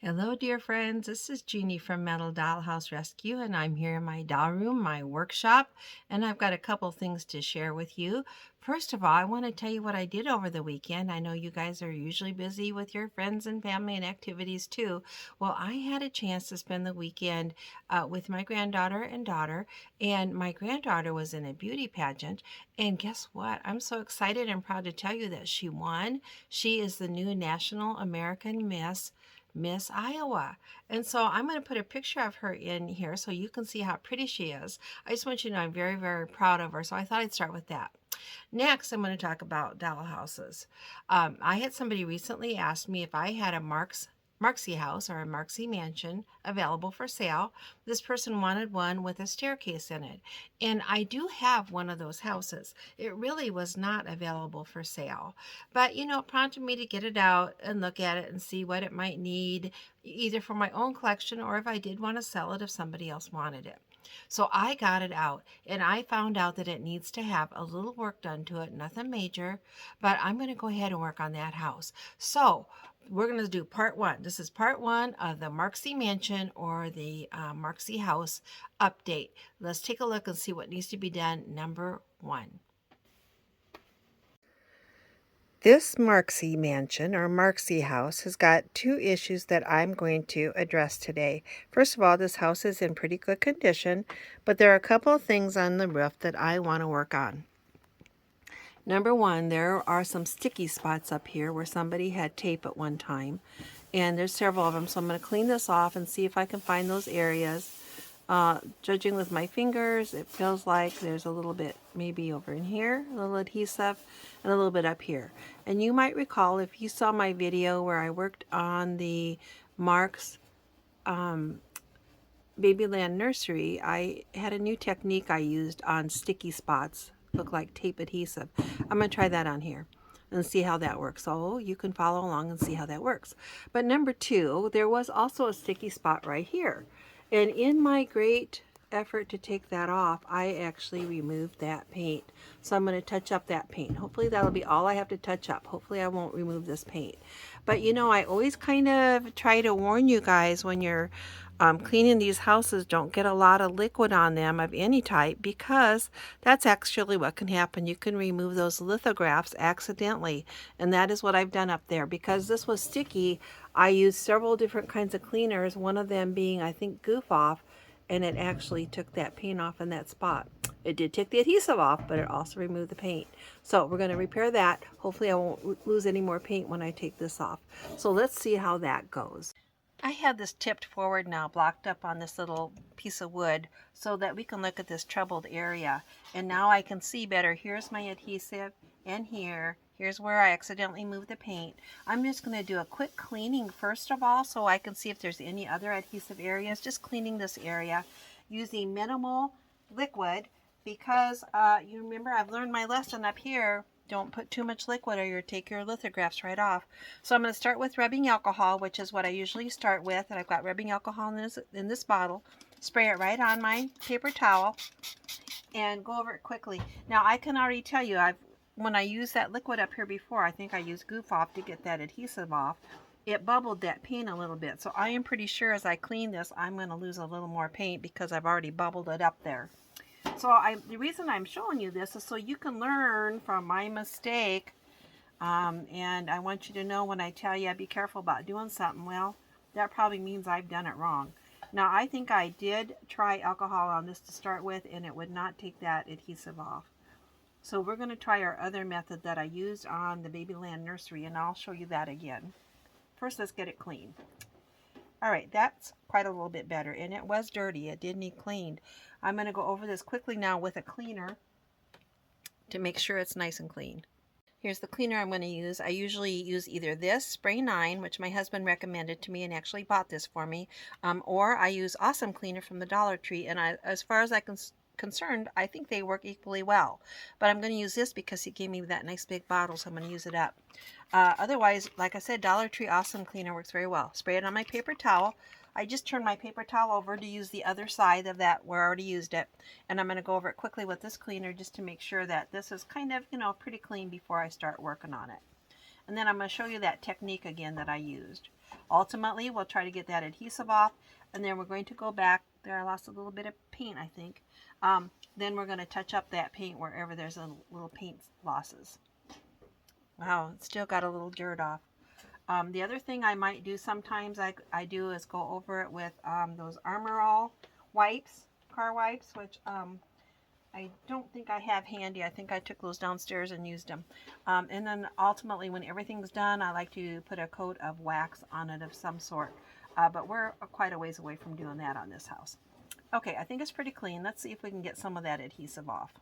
Hello, dear friends. This is Jeannie from Metal Dollhouse Rescue, and I'm here in my doll room, my workshop, and I've got a couple things to share with you. First of all, I want to tell you what I did over the weekend. I know you guys are usually busy with your friends and family and activities too. Well, I had a chance to spend the weekend with my granddaughter and daughter, and my granddaughter was in a beauty pageant. And guess what? I'm so excited and proud to tell you that she won. She is the new National American Miss Iowa. And so I'm going to put a picture of her in here so you can see how pretty she is. I just want you to know I'm very, very proud of her. So I thought I'd start with that. Next, I'm going to talk about doll houses. I had somebody recently ask me if I had a Marxie house or a Marxie Mansion available for sale. This person wanted one with a staircase in it. And I do have one of those houses. It really was not available for sale. But, it prompted me to get it out and look at it and see what it might need, either for my own collection or if I did want to sell it if somebody else wanted it. So I got it out and I found out that it needs to have a little work done to it, nothing major, but I'm going to go ahead and work on that house. So we're going to do part one. This is part one of the Marxie Mansion or the Marxie House update. Let's take a look and see what needs to be done. Number one. This Marxie Mansion or Marxie House has got two issues that I'm going to address today. First of all, this house is in pretty good condition, but there are a couple of things on the roof that I want to work on. Number one, there are some sticky spots up here where somebody had tape at one time, and there's several of them, so I'm going to clean this off and see if I can find those areas. Judging with my fingers, it feels like there's a little bit maybe over in here, a little adhesive, and a little bit up here. And you might recall if you saw my video where I worked on the Marx Babyland Nursery, I had a new technique I used on sticky spots, look like tape adhesive. I'm going to try that on here and see how that works. So you can follow along and see how that works. But number two, there was also a sticky spot right here. And in my great effort to take that off, I actually removed that paint. So I'm going to touch up that paint. Hopefully that'll be all I have to touch up. Hopefully I won't remove this paint. But I always kind of try to warn you guys when you're cleaning these houses, don't get a lot of liquid on them of any type, because that's actually what can happen. You can remove those lithographs accidentally, and that is what I've done up there. Because this was sticky, I used several different kinds of cleaners, one of them being, I think, Goof Off, and it actually took that paint off in that spot. It did take the adhesive off, but it also removed the paint. So we're going to repair that. Hopefully I won't lose any more paint when I take this off. So let's see how that goes. I have this tipped forward now, blocked up on this little piece of wood so that we can look at this troubled area. And now I can see better. Here's my adhesive, and here's where I accidentally moved the paint. I'm just going to do a quick cleaning first of all so I can see if there's any other adhesive areas. Just cleaning this area using minimal liquid because you remember I've learned my lesson up here. Don't put too much liquid or you'll take your lithographs right off. So I'm going to start with rubbing alcohol, which is what I usually start with. And I've got rubbing alcohol in this bottle. Spray it right on my paper towel and go over it quickly. Now I can already tell you, when I used that liquid up here before, I think I used Goof Off to get that adhesive off. It bubbled that paint a little bit. So I am pretty sure as I clean this, I'm going to lose a little more paint because I've already bubbled it up there. So the reason I'm showing you this is so you can learn from my mistake. And I want you to know when I tell you be careful about doing something, well, that probably means I've done it wrong. Now, I think I did try alcohol on this to start with, and it would not take that adhesive off. So we're going to try our other method that I used on the Babyland Nursery, and I'll show you that again. First, let's get it clean. All right, that's quite a little bit better, and it was dirty. It did need cleaned. I'm going to go over this quickly now with a cleaner to make sure it's nice and clean. Here's the cleaner I'm going to use. I usually use either this Spray 9, which my husband recommended to me and actually bought this for me, or I use Awesome Cleaner from the Dollar Tree, and as far as I'm concerned, I think they work equally well. But I'm going to use this because he gave me that nice big bottle, so I'm going to use it up. Otherwise, like I said, Dollar Tree Awesome Cleaner works very well. Spray it on my paper towel. I just turned my paper towel over to use the other side of that where I already used it. And I'm going to go over it quickly with this cleaner just to make sure that this is kind of, pretty clean before I start working on it. And then I'm going to show you that technique again that I used. Ultimately, we'll try to get that adhesive off, and then we're going to go back. There, I lost a little bit of paint, I think. Then we're going to touch up that paint wherever there's a little paint losses. Wow, it's still got a little dirt off. The other thing I might do sometimes I do is go over it with those Armor All wipes, car wipes, which I don't think I have handy. I think I took those downstairs and used them. And then ultimately, when everything's done, I like to put a coat of wax on it of some sort. But we're quite a ways away from doing that on this house. Okay, I think it's pretty clean. Let's see if we can get some of that adhesive off.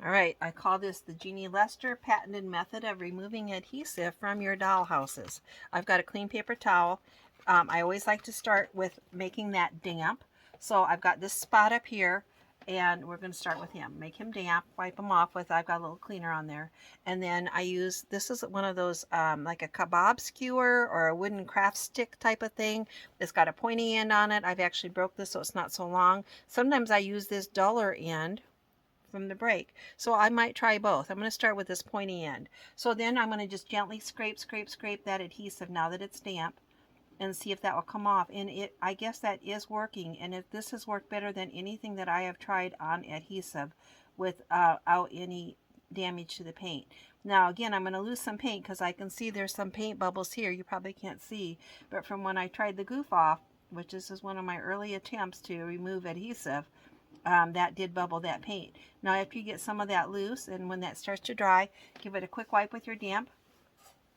All right, I call this the Jeannie Lester patented method of removing adhesive from your dollhouses. I've got a clean paper towel. I always like to start with making that damp. So I've got this spot up here, and we're going to start with him. Make him damp, wipe him off with, I've got a little cleaner on there. And then I use, this is one of those like a kebab skewer or a wooden craft stick type of thing. It's got a pointy end on it. I've actually broke this so it's not so long. Sometimes I use this duller end from the break. So I might try both. I'm going to start with this pointy end. So then I'm going to just gently scrape that adhesive now that it's damp and see if that will come off. And I guess that is working. And if this has worked better than anything that I have tried on adhesive without any damage to the paint. Now again, I'm going to lose some paint because I can see there's some paint bubbles here. You probably can't see, but from when I tried the goof off, which this is one of my early attempts to remove adhesive, that did bubble that paint. Now after you get some of that loose, and when that starts to dry, give it a quick wipe with your damp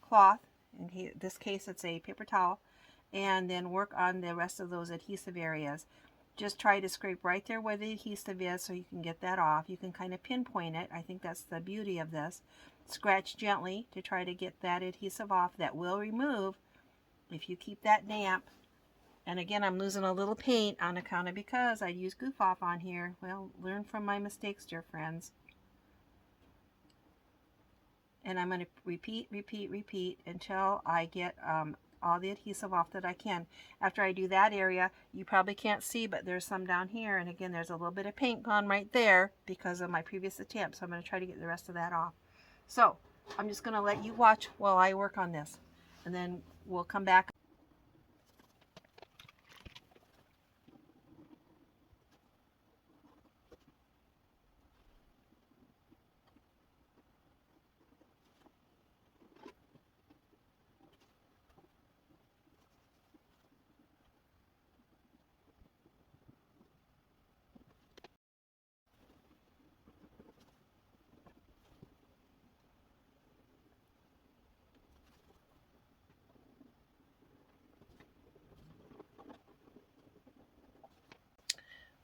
cloth. In this case it's a paper towel, and then work on the rest of those adhesive areas. Just try to scrape right there where the adhesive is so you can get that off. You can kind of pinpoint it. I think that's the beauty of this. Scratch gently to try to get that adhesive off. That will remove if you keep that damp. And again, I'm losing a little paint on account of because I used goof off on here. Well, learn from my mistakes, dear friends. And I'm going to repeat until I get all the adhesive off that I can. After I do that area, you probably can't see, but there's some down here. And again, there's a little bit of paint gone right there because of my previous attempt. So I'm going to try to get the rest of that off. So I'm just going to let you watch while I work on this. And then we'll come back.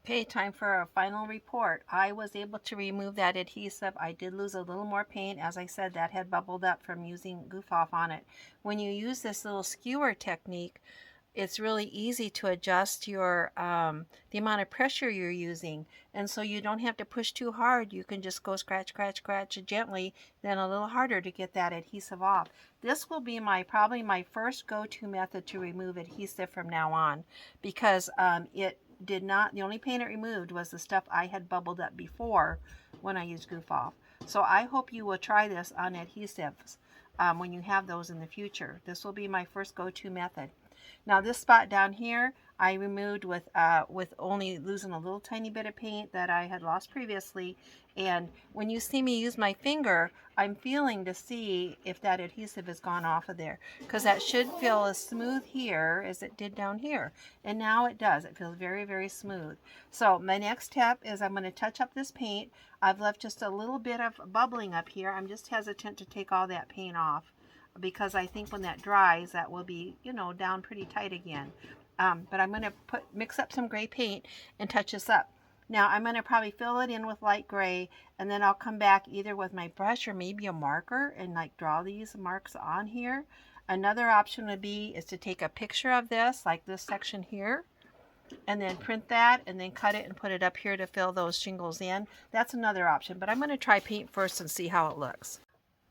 Okay, time for a final report. I was able to remove that adhesive. I did lose a little more paint. As I said, that had bubbled up from using goof off on it. When you use this little skewer technique, it's really easy to adjust your the amount of pressure you're using, and so you don't have to push too hard. You can just go scratch gently, then a little harder to get that adhesive off. This will be probably my first go-to method to remove adhesive from now on, because it did not, the only paint it removed was the stuff I had bubbled up before when I used goof off. So I hope you will try this on adhesives when you have those in the future. This will be my first go-to method. Now this spot down here I removed with only losing a little tiny bit of paint that I had lost previously. And when you see me use my finger, I'm feeling to see if that adhesive has gone off of there, because that should feel as smooth here as it did down here. And now it does. It feels very, very smooth. So my next step is I'm going to touch up this paint. I've left just a little bit of bubbling up here. I'm just hesitant to take all that paint off, because I think when that dries, that will be, you know, down pretty tight again. But I'm going to mix up some gray paint and touch this up. Now I'm going to probably fill it in with light gray, and then I'll come back either with my brush or maybe a marker and like draw these marks on here. Another option would be is to take a picture of this, like this section here, and then print that and then cut it and put it up here to fill those shingles in. That's another option, but I'm going to try paint first and see how it looks.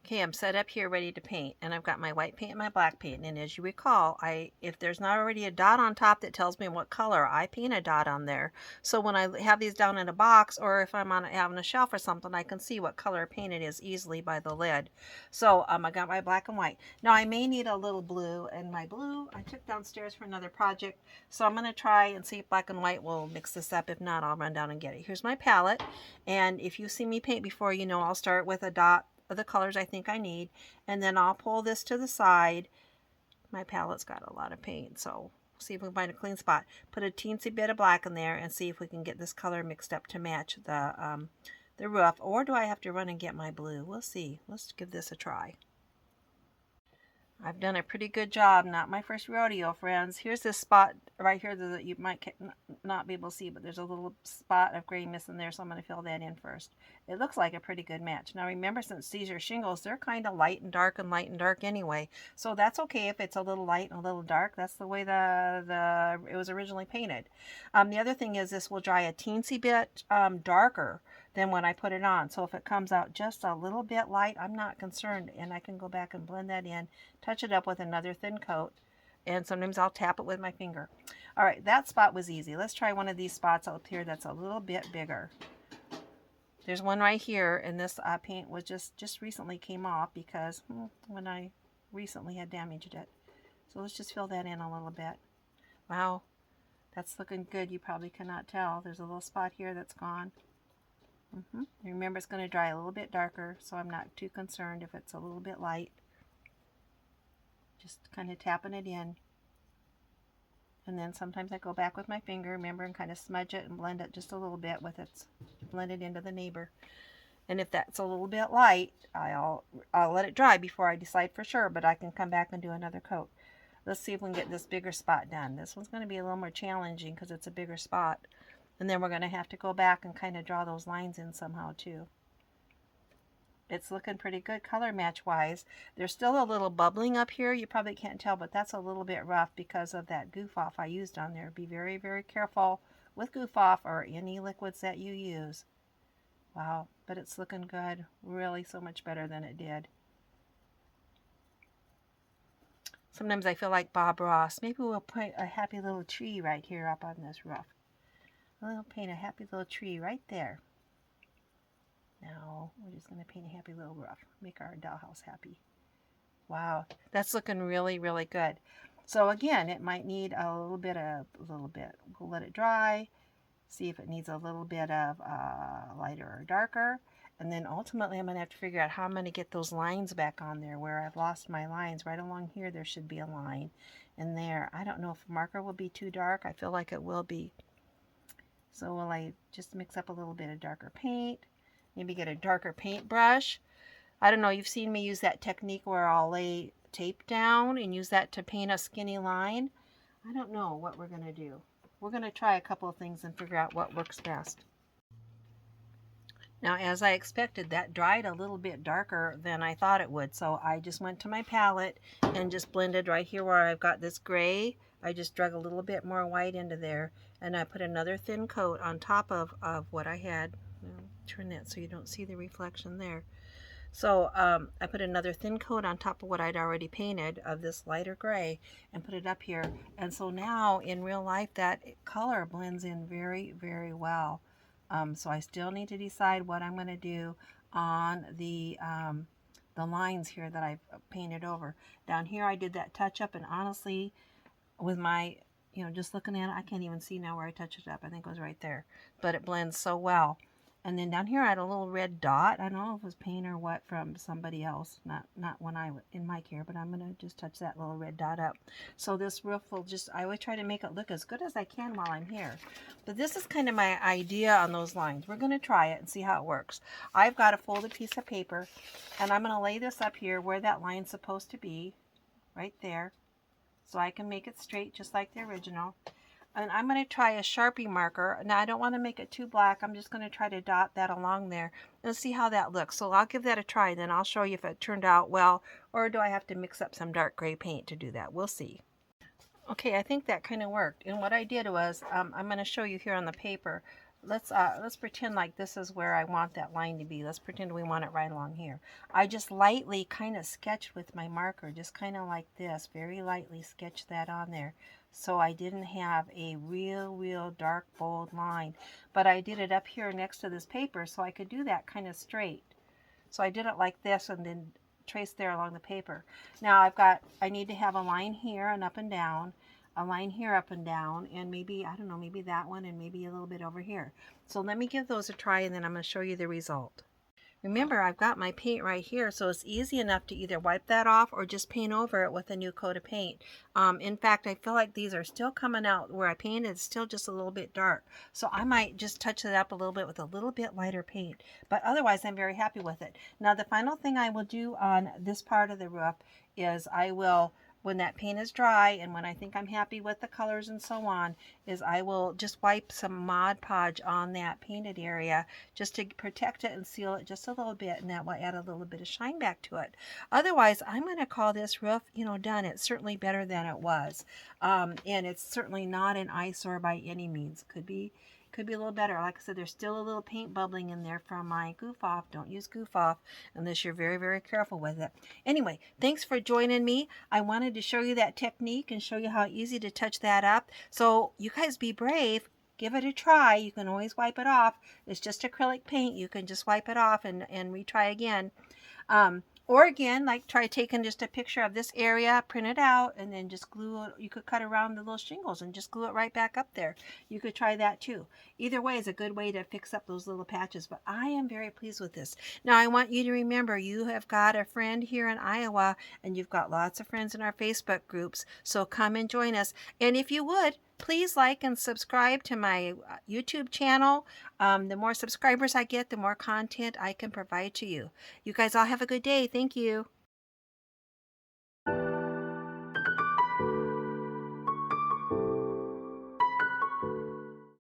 Okay, I'm set up here ready to paint, and I've got my white paint and my black paint. And as you recall, if there's not already a dot on top that tells me what color, I paint a dot on there. So when I have these down in a box, or if I'm having a shelf or something, I can see what color paint it is easily by the lid. So I got my black and white. Now I may need a little blue, and my blue I took downstairs for another project. So I'm going to try and see if black and white will mix this up. If not, I'll run down and get it. Here's my palette, and if you see me paint before, you know I'll start with a dot of the colors I think I need, and then I'll pull this to the side. My palette's got a lot of paint, so see if we can find a clean spot. Put a teensy bit of black in there and see if we can get this color mixed up to match the roof. Or do I have to run and get my blue? We'll see. Let's give this a try. I've done a pretty good job. Not my first rodeo, friends. Here's this spot right here that you might not be able to see, but there's a little spot of gray missing there, so I'm going to fill that in first. It looks like a pretty good match. Now remember, since these are shingles, they're kind of light and dark anyway, so that's okay if it's a little light and a little dark. That's the way it was originally painted. The other thing is this will dry a teensy bit darker than when I put it on. So if it comes out just a little bit light, I'm not concerned, and I can go back and blend that in, touch it up with another thin coat, and sometimes I'll tap it with my finger. All right, that spot was easy. Let's try one of these spots up here that's a little bit bigger. There's one right here, and this paint was just recently came off because when I recently had damaged it. So let's just fill that in a little bit. Wow, that's looking good. You probably cannot tell. There's a little spot here that's gone. Remember, it's going to dry a little bit darker, so I'm not too concerned if it's a little bit light. Just kind of tapping it in. And then sometimes I go back with my finger, remember, and kind of smudge it and blend it just a little bit with it, blend it into the neighbor. And if that's a little bit light, I'll let it dry before I decide for sure, but I can come back and do another coat. Let's see if we can get this bigger spot done. This one's going to be a little more challenging because it's a bigger spot. And then we're going to have to go back and kind of draw those lines in somehow too. It's looking pretty good color match wise. There's still a little bubbling up here. You probably can't tell, but that's a little bit rough because of that goof off I used on there. Be very, very careful with goof off or any liquids that you use. Wow, but it's looking good. Really so much better than it did. Sometimes I feel like Bob Ross. Maybe we'll put a happy little tree right here up on this roof. We'll paint a happy little tree right there. Now we're just going to paint a happy little roof. Make our dollhouse happy. Wow, that's looking really, really good. So again, it might need a little bit. We'll let it dry. See if it needs a little bit of lighter or darker. And then ultimately I'm going to have to figure out how I'm going to get those lines back on there where I've lost my lines. Right along here there should be a line. And there, I don't know if marker will be too dark. I feel like it will be. So will I just mix up a little bit of darker paint? Maybe get a darker paintbrush. I don't know, you've seen me use that technique where I'll lay tape down and use that to paint a skinny line. I don't know what we're going to do. We're going to try a couple of things and figure out what works best. Now, as I expected, that dried a little bit darker than I thought it would. So I just went to my palette and just blended right here where I've got this gray. I just drug a little bit more white into there, and I put another thin coat on top of what I had. I'll turn that so you don't see the reflection there. So I put another thin coat on top of what I'd already painted of this lighter gray and put it up here. And so now in real life that color blends in very, very well. So I still need to decide what I'm going to do on the lines here that I've painted over. Down here I did that touch up, and honestly with my, just looking at it, I can't even see now where I touched it up. I think it was right there, but it blends so well. And then down here I had a little red dot. I don't know if it was paint or what from somebody else, not when I was in my care, but I'm going to just touch that little red dot up. So this roof will I always try to make it look as good as I can while I'm here. But this is kind of my idea on those lines. We're going to try it and see how it works. I've got a folded piece of paper, and I'm going to lay this up here where that line's supposed to be, right there, so I can make it straight just like the original. And I'm going to try a Sharpie marker. Now I don't want to make it too black. I'm just going to try to dot that along there and see how that looks. So I'll give that a try, then I'll show you if it turned out well, or do I have to mix up some dark gray paint to do that. We'll see. Okay, I think that kind of worked. And what I did was, I'm going to show you here on the paper. let's pretend like this is where I want that line to be. Let's pretend we want it right along here. I just lightly kind of sketched with my marker, just kind of like this, very lightly sketch that on there. So I didn't have a real dark bold line, but I did it up here next to this paper so I could do that kind of straight. So I did it like this and then trace there along the paper. Now I need to have a line here and up and down, a line here up and down, and maybe, I don't know, maybe that one and maybe a little bit over here. So let me give those a try and then I'm going to show you the result. Remember, I've got my paint right here, so it's easy enough to either wipe that off or just paint over it with a new coat of paint. In fact, I feel like these are still coming out where I painted, it's still just a little bit dark. So I might just touch it up a little bit with a little bit lighter paint. But otherwise, I'm very happy with it. Now, the final thing I will do on this part of the roof is I will, when that paint is dry and when I think I'm happy with the colors and so on, is I will just wipe some Mod Podge on that painted area just to protect it and seal it just a little bit, and that will add a little bit of shine back to it. Otherwise, I'm going to call this roof, done. It's certainly better than it was. And it's certainly not an eyesore by any means. Could be a little better. Like I said, there's still a little paint bubbling in there from my goof off. Don't use goof off unless you're very careful with it. Anyway, thanks for joining me. I wanted to show you that technique and show you how easy to touch that up. So you guys be brave. Give it a try. You can always wipe it off. It's just acrylic paint. You can just wipe it off and retry again. Or again, like try taking just a picture of this area, print it out, and then just glue it. You could cut around the little shingles and just glue it right back up there. You could try that too. Either way is a good way to fix up those little patches, but I am very pleased with this. Now, I want you to remember you have got a friend here in Iowa, and you've got lots of friends in our Facebook groups, so come and join us. And if you would, please like and subscribe to my YouTube channel. The more subscribers I get, the more content I can provide to you. You guys all have a good day. Thank you.